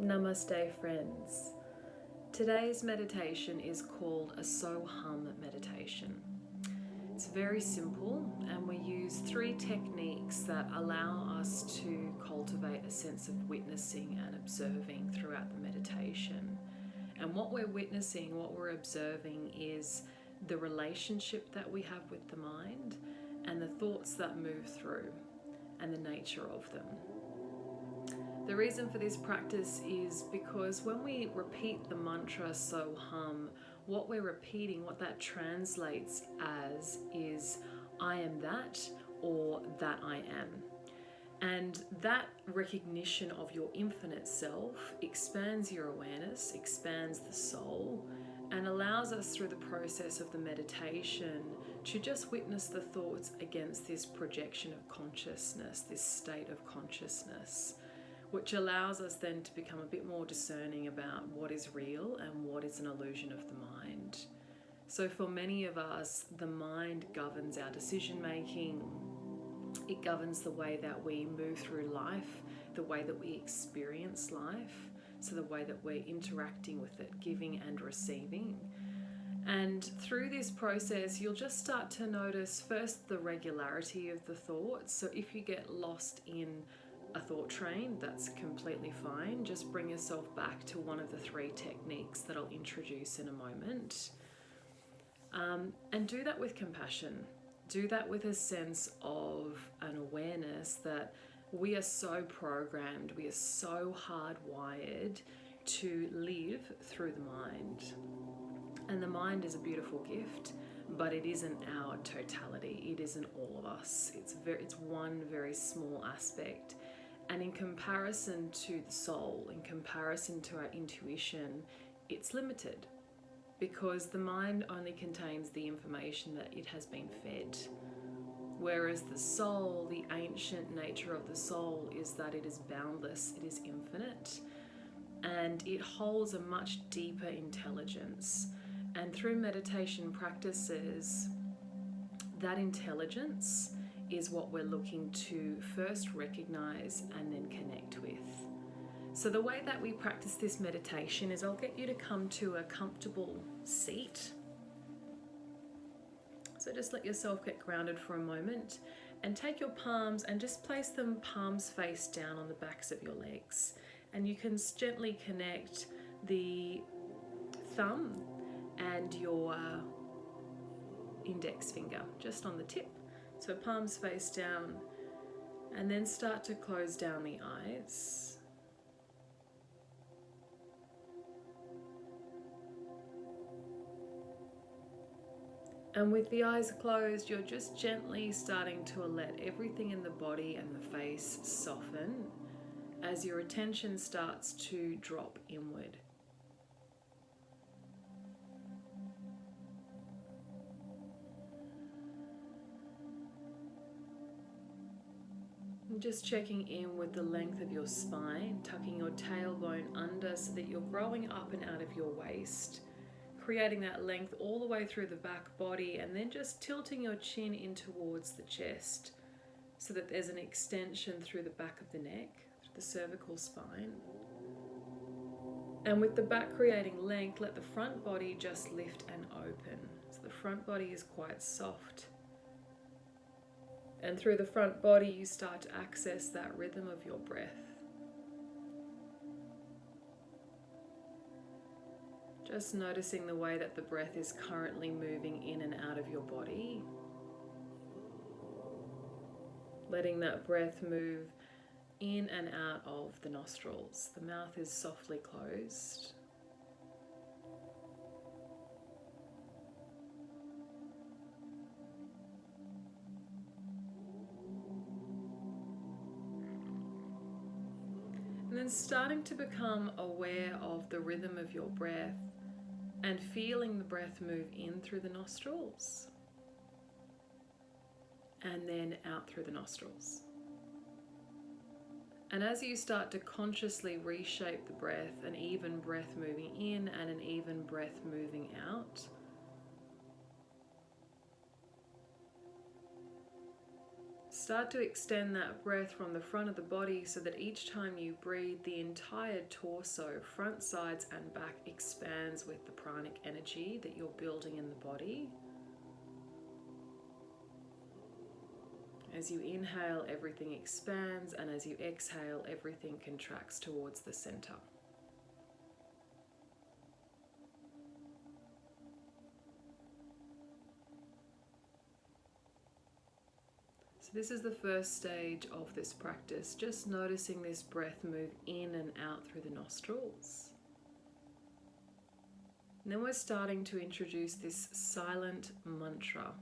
Namaste, friends. Today's meditation is called a So-Hum meditation. It's very simple, and we use 3 techniques that allow us to cultivate a sense of witnessing and observing throughout the meditation. And what we're witnessing, what we're observing, is the relationship that we have with the mind and the thoughts that move through and the nature of them. The reason for this practice is because when we repeat the mantra So-Hum, what we're repeating, what that translates as is I am that, or that I am. And that recognition of your infinite self expands your awareness, expands the soul, and allows us through the process of the meditation to just witness the thoughts against this projection of consciousness, this state of consciousness, which allows us then to become a bit more discerning about what is real and what is an illusion of the mind. So for many of us, the mind governs our decision making. It governs the way that we move through life, the way that we experience life, so the way that we're interacting with it, giving and receiving. And through this process, you'll just start to notice first the regularity of the thoughts. So if you get lost in a thought train, that's completely fine. Just bring yourself back to one of the 3 techniques that I'll introduce in a moment. And do that with compassion. Do that with a sense of an awareness that we are so programmed, we are so hardwired to live through the mind. And the mind is a beautiful gift, but it isn't our totality. It isn't all of us. It's one very small aspect. And in comparison to the soul, in comparison to our intuition, it's limited because the mind only contains the information that it has been fed. Whereas the soul, the ancient nature of the soul is that it is boundless, it is infinite, and it holds a much deeper intelligence. And through meditation practices, that intelligence is what we're looking to first recognize and then connect with. So the way that we practice this meditation is I'll get you to come to a comfortable seat. So just let yourself get grounded for a moment and take your palms and just place them palms face down on the backs of your legs. And you can gently connect the thumb and your index finger just on the tip. So palms face down, and then start to close down the eyes. And with the eyes closed, you're just gently starting to let everything in the body and the face soften as your attention starts to drop inward. Just checking in with the length of your spine, tucking your tailbone under so that you're growing up and out of your waist, creating that length all the way through the back body, and then just tilting your chin in towards the chest so that there's an extension through the back of the neck, the cervical spine. And with the back creating length, let the front body just lift and open. So the front body is quite soft. And through the front body, you start to access that rhythm of your breath. Just noticing the way that the breath is currently moving in and out of your body. Letting that breath move in and out of the nostrils. The mouth is softly closed. And then starting to become aware of the rhythm of your breath and feeling the breath move in through the nostrils and then out through the nostrils. And as you start to consciously reshape the breath, an even breath moving in and an even breath moving out, Start to extend that breath from the front of the body so that each time you breathe, the entire torso, front, sides, and back expands with the pranic energy that you're building in the body. As you inhale, everything expands, and as you exhale, everything contracts towards the center. So this is the first stage of this practice, just noticing this breath move in and out through the nostrils. And then we're starting to introduce this silent mantra.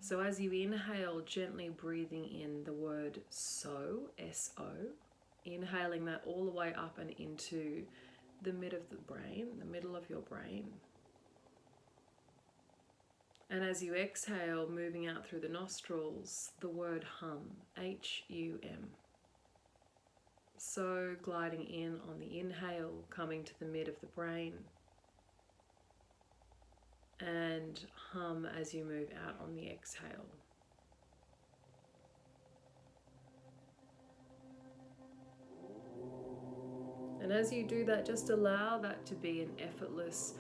So as you inhale, gently breathing in the word so, S-O, inhaling that all the way up and into the mid of the brain, the middle of your brain. And as you exhale, moving out through the nostrils, the word hum, H-U-M. So gliding in on the inhale, coming to the mid of the brain. And hum as you move out on the exhale. And as you do that, just allow that to be an effortless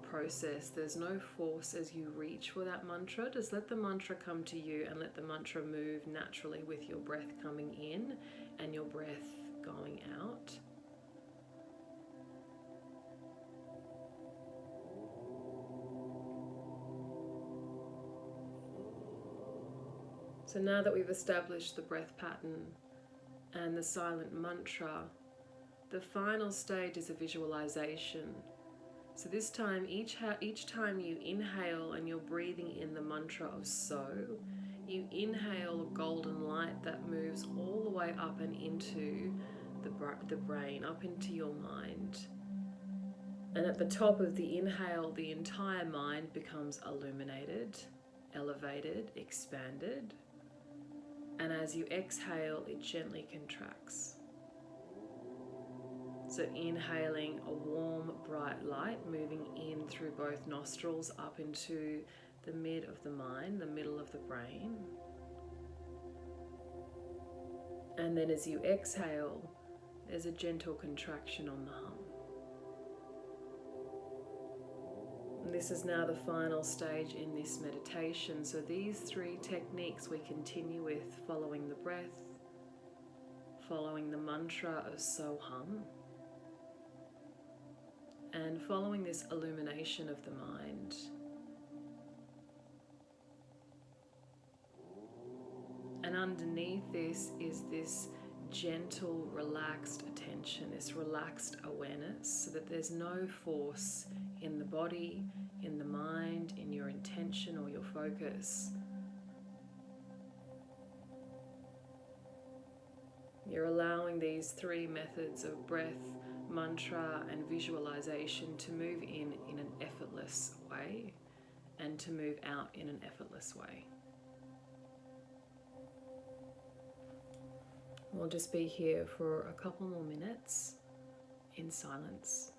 process. There's no force as you reach for that mantra. Just let the mantra come to you and let the mantra move naturally with your breath coming in and your breath going out. So now that we've established the breath pattern and the silent mantra, the final stage is a visualization. So this time, each time you inhale and you're breathing in the mantra of so, you inhale a golden light that moves all the way up and into the brain, up into your mind. And at the top of the inhale, the entire mind becomes illuminated, elevated, expanded. And as you exhale, it gently contracts. So inhaling a warm, bright light moving in through both nostrils up into the mid of the mind, the middle of the brain. And then as you exhale, there's a gentle contraction on the hum. And this is now the final stage in this meditation. So these three techniques we continue with, following the breath, following the mantra of so hum, and following this illumination of the mind. And underneath this is this gentle, relaxed attention, this relaxed awareness, so that there's no force in the body, in the mind, in your intention or your focus. You're allowing these three methods of breath, mantra, and visualization to move in an effortless way and to move out in an effortless way. We'll just be here for a couple more minutes in silence.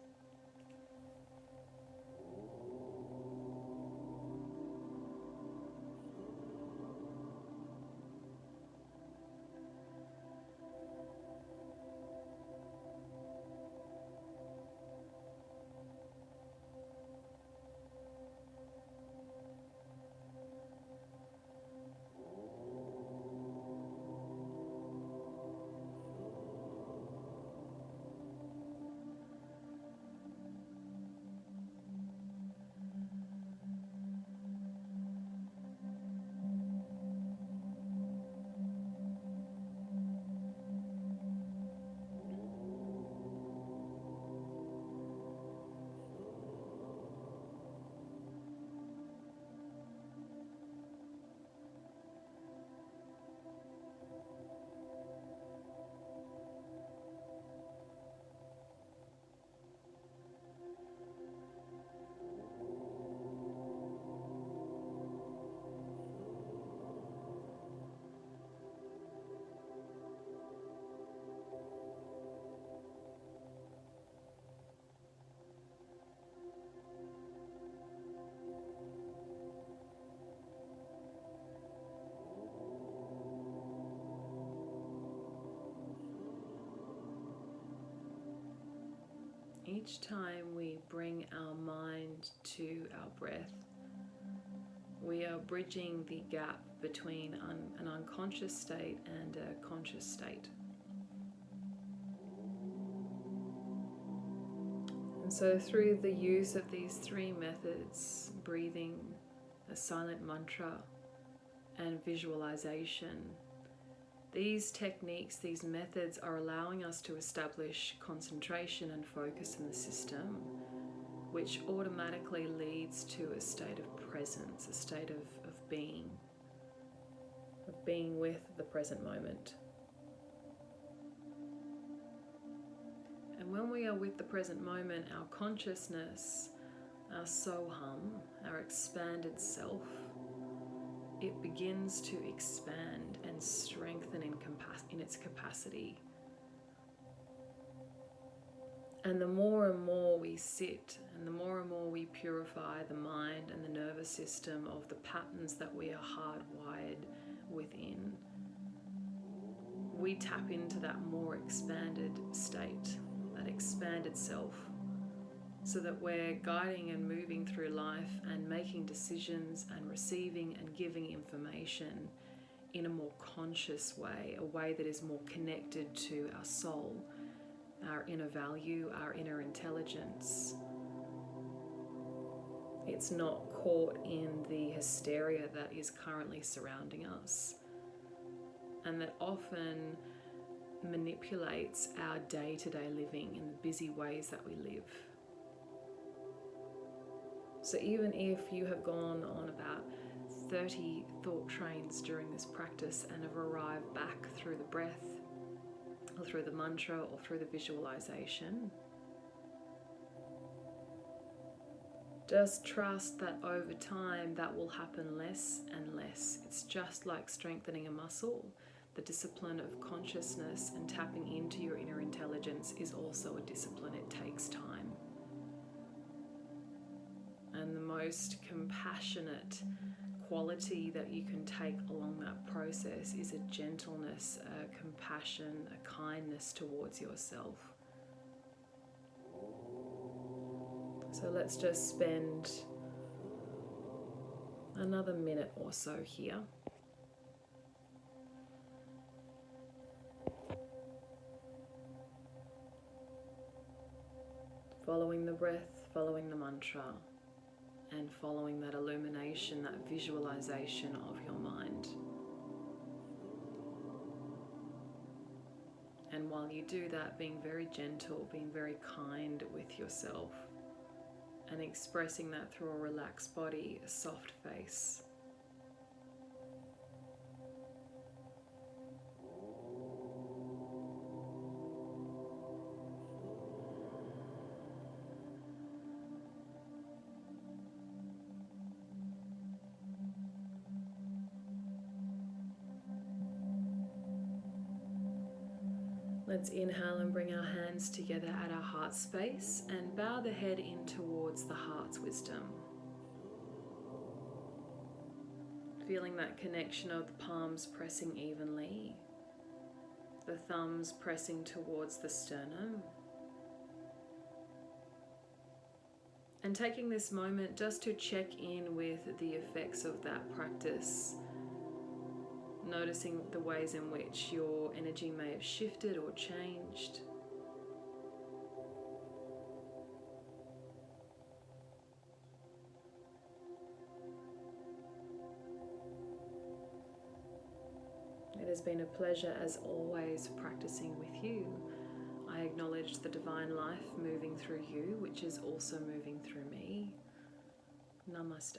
Each time we bring our mind to our breath, we are bridging the gap between an unconscious state and a conscious state. And so through the use of these three methods, breathing, a silent mantra, and visualization, these techniques, these methods are allowing us to establish concentration and focus in the system, which automatically leads to a state of presence, a state of being with the present moment. And when we are with the present moment, our consciousness, our Soham, our expanded self, it begins to expand and strengthen in its capacity. And the more and more we sit, and the more and more we purify the mind and the nervous system of the patterns that we are hardwired within, we tap into that more expanded state, that expanded self, so that we're guiding and moving through life and making decisions and receiving and giving information in a more conscious way, a way that is more connected to our soul, our inner value, our inner intelligence. It's not caught in the hysteria that is currently surrounding us and that often manipulates our day-to-day living in the busy ways that we live. So even if you have gone on about 30 thought trains during this practice and have arrived back through the breath or through the mantra or through the visualization, just trust that over time that will happen less and less. It's just like strengthening a muscle. The discipline of consciousness and tapping into your inner intelligence is also a discipline. It takes time. And the most compassionate quality that you can take along that process is a gentleness, a compassion, a kindness towards yourself. So let's just spend another minute or so here. Following the breath, following the mantra, and following that illumination, that visualization of your mind. And while you do that, being very gentle, being very kind with yourself, and expressing that through a relaxed body, a soft face. Let's inhale and bring our hands together at our heart space and bow the head in towards the heart's wisdom. Feeling that connection of the palms pressing evenly, the thumbs pressing towards the sternum. And taking this moment just to check in with the effects of that practice. Noticing the ways in which your energy may have shifted or changed. It has been a pleasure as always practicing with you. I acknowledge the divine life moving through you, which is also moving through me. Namaste.